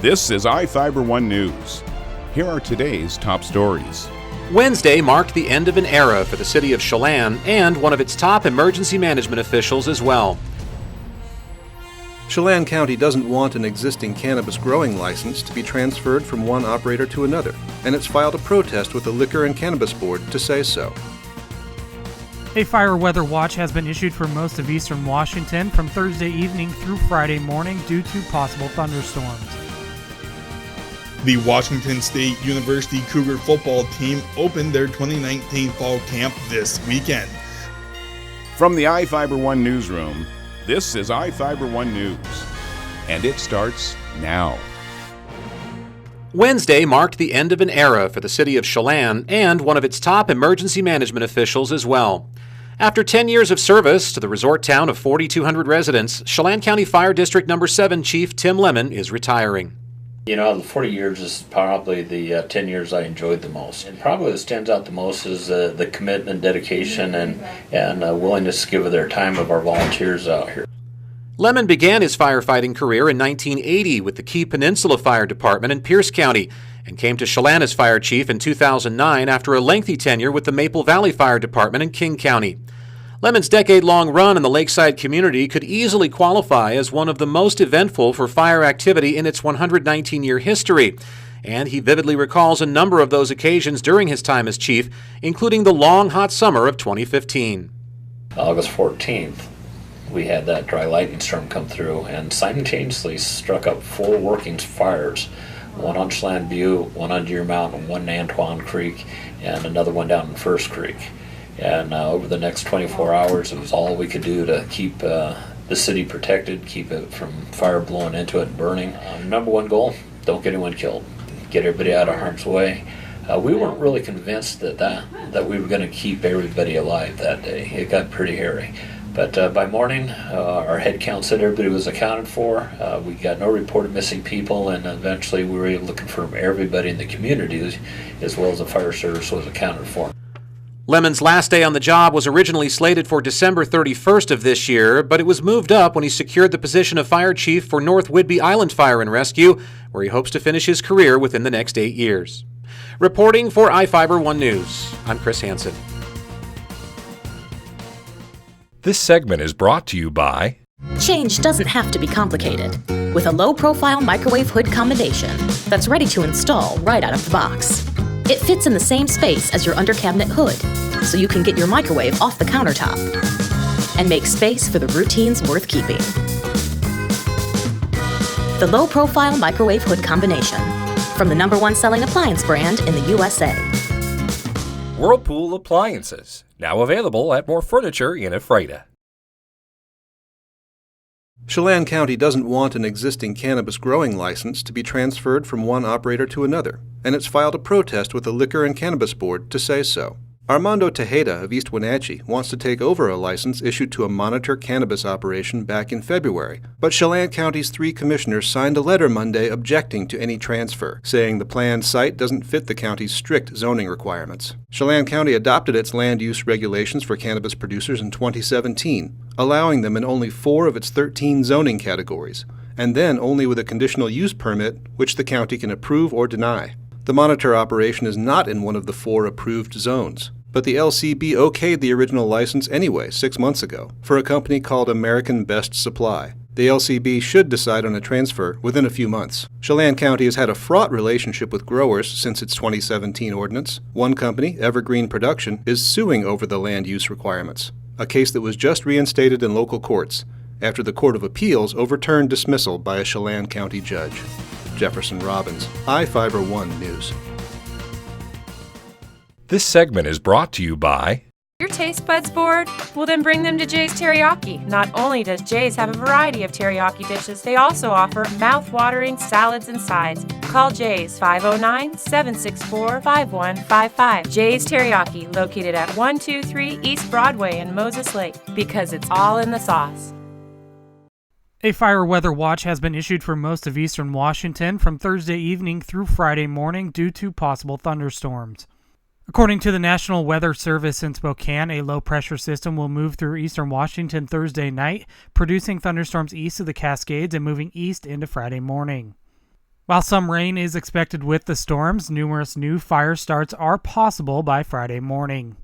This is iFIBER 1 News. Here are today's top stories. Wednesday marked the end of an era for the city of Chelan and one of its top emergency management officials as well. Chelan County doesn't want an existing cannabis growing license to be transferred from one operator to another, and it's filed a protest with the Liquor and Cannabis Board to say so. A fire weather watch has been issued for most of eastern Washington from Thursday evening through Friday morning due to possible thunderstorms. The Washington State University Cougar football team opened their 2019 fall camp this weekend. From the iFIBER 1 newsroom, this is iFIBER 1 News, and it starts now. Wednesday marked the end of an era for the city of Chelan and one of its top emergency management officials as well. After 10 years of service to the resort town of 4,200 residents, Chelan County Fire District No. 7 Chief Tim Lemon is retiring. You know, the 40 years is probably the 10 years I enjoyed the most. And probably what stands out the most is the commitment, dedication, and willingness to give of their time of our volunteers out here. Lemon began his firefighting career in 1980 with the Key Peninsula Fire Department in Pierce County and came to Chelan as fire chief in 2009 after a lengthy tenure with the Maple Valley Fire Department in King County. Lemon's decade-long run in the lakeside community could easily qualify as one of the most eventful for fire activity in its 119-year history, and he vividly recalls a number of those occasions during his time as chief, including the long, hot summer of 2015. August 14th, we had that dry lightning storm come through and simultaneously struck up 4 working fires, one on Chelan View, one on Deer Mountain, one in Antoine Creek, and another one down in First Creek. And over the next 24 hours, it was all we could do to keep the city protected, keep it from fire blowing into it and burning. Number one goal, don't get anyone killed. Get everybody out of harm's way. We weren't really convinced that we were going to keep everybody alive that day. It got pretty hairy. But by morning, our head count said everybody was accounted for. We got no reported missing people, and eventually we were able to confirm everybody in the community, as well as the fire service, was accounted for. Lemon's last day on the job was originally slated for December 31st of this year, but it was moved up when he secured the position of fire chief for North Whidbey Island Fire and Rescue, where he hopes to finish his career within the next 8 years. Reporting for iFIBER 1 News, I'm Chris Hansen. This segment is brought to you by... Change doesn't have to be complicated. With a low-profile microwave hood combination that's ready to install right out of the box. It fits in the same space as your under-cabinet hood, so you can get your microwave off the countertop and make space for the routines worth keeping. The low-profile microwave hood combination, from the #1 selling appliance brand in the USA. Whirlpool Appliances, now available at more furniture in Ephrata. Chelan County doesn't want an existing cannabis growing license to be transferred from one operator to another, and it's filed a protest with the Liquor and Cannabis Board to say so. Armando Tejeda of East Wenatchee wants to take over a license issued to a Monitor cannabis operation back in February, but Chelan County's 3 commissioners signed a letter Monday objecting to any transfer, saying the planned site doesn't fit the county's strict zoning requirements. Chelan County adopted its land use regulations for cannabis producers in 2017, allowing them in only 4 of its 13 zoning categories, and then only with a conditional use permit, which the county can approve or deny. The Monitor operation is not in one of the 4 approved zones, but the LCB okayed the original license anyway 6 months ago for a company called American Best Supply. The LCB should decide on a transfer within a few months. Chelan County has had a fraught relationship with growers since its 2017 ordinance. One company, Evergreen Production, is suing over the land use requirements, a case that was just reinstated in local courts after the Court of Appeals overturned dismissal by a Chelan County judge. Jefferson Robbins, iFIBER 1 News. This segment is brought to you by... Your taste buds bored? Well, then bring them to Jay's Teriyaki. Not only does Jay's have a variety of teriyaki dishes, they also offer mouth-watering salads and sides. Call Jay's 509-764-5155. Jay's Teriyaki, located at 123 East Broadway in Moses Lake, because it's all in the sauce. A fire weather watch has been issued for most of eastern Washington from Thursday evening through Friday morning due to possible thunderstorms. According to the National Weather Service in Spokane, a low-pressure system will move through eastern Washington Thursday night, producing thunderstorms east of the Cascades and moving east into Friday morning. While some rain is expected with the storms, numerous new fire starts are possible by Friday morning.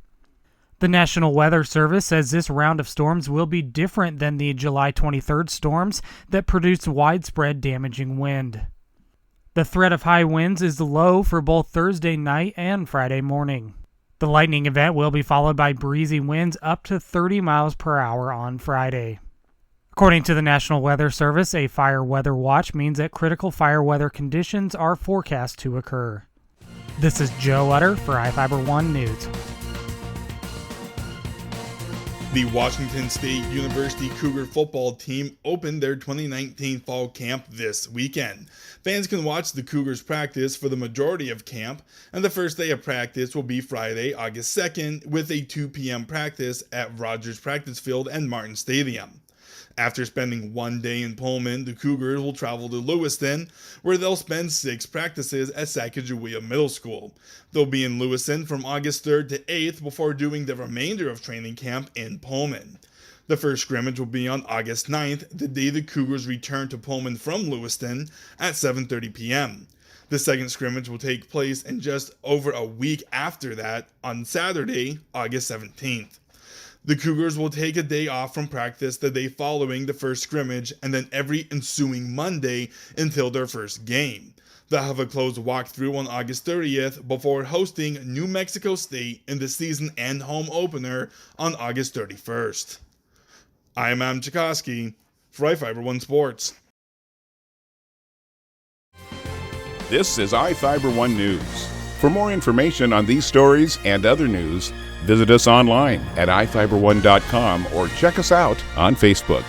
The National Weather Service says this round of storms will be different than the July 23rd storms that produced widespread damaging wind. The threat of high winds is low for both Thursday night and Friday morning. The lightning event will be followed by breezy winds up to 30 miles per hour on Friday. According to the National Weather Service, a fire weather watch means that critical fire weather conditions are forecast to occur. This is Joe Utter for iFIBER 1 News. The Washington State University Cougar football team opened their 2019 fall camp this weekend. Fans can watch the Cougars practice for the majority of camp, and the first day of practice will be Friday, August 2nd, with a 2 p.m. practice at Rogers Practice Field and Martin Stadium. After spending 1 day in Pullman, the Cougars will travel to Lewiston, where they'll spend 6 practices at Sacagawea Middle School. They'll be in Lewiston from August 3rd to 8th before doing the remainder of training camp in Pullman. The first scrimmage will be on August 9th, the day the Cougars return to Pullman from Lewiston at 7:30 p.m. The second scrimmage will take place in just over a week after that, on Saturday, August 17th. The Cougars will take a day off from practice the day following the first scrimmage and then every ensuing Monday until their first game. They'll have a closed walkthrough on August 30th before hosting New Mexico State in the season and home opener on August 31st. I am Adam Chikoski for iFIBER 1 Sports. This is iFIBER 1 News. For more information on these stories and other news, visit us online at iFiber1.com or check us out on Facebook.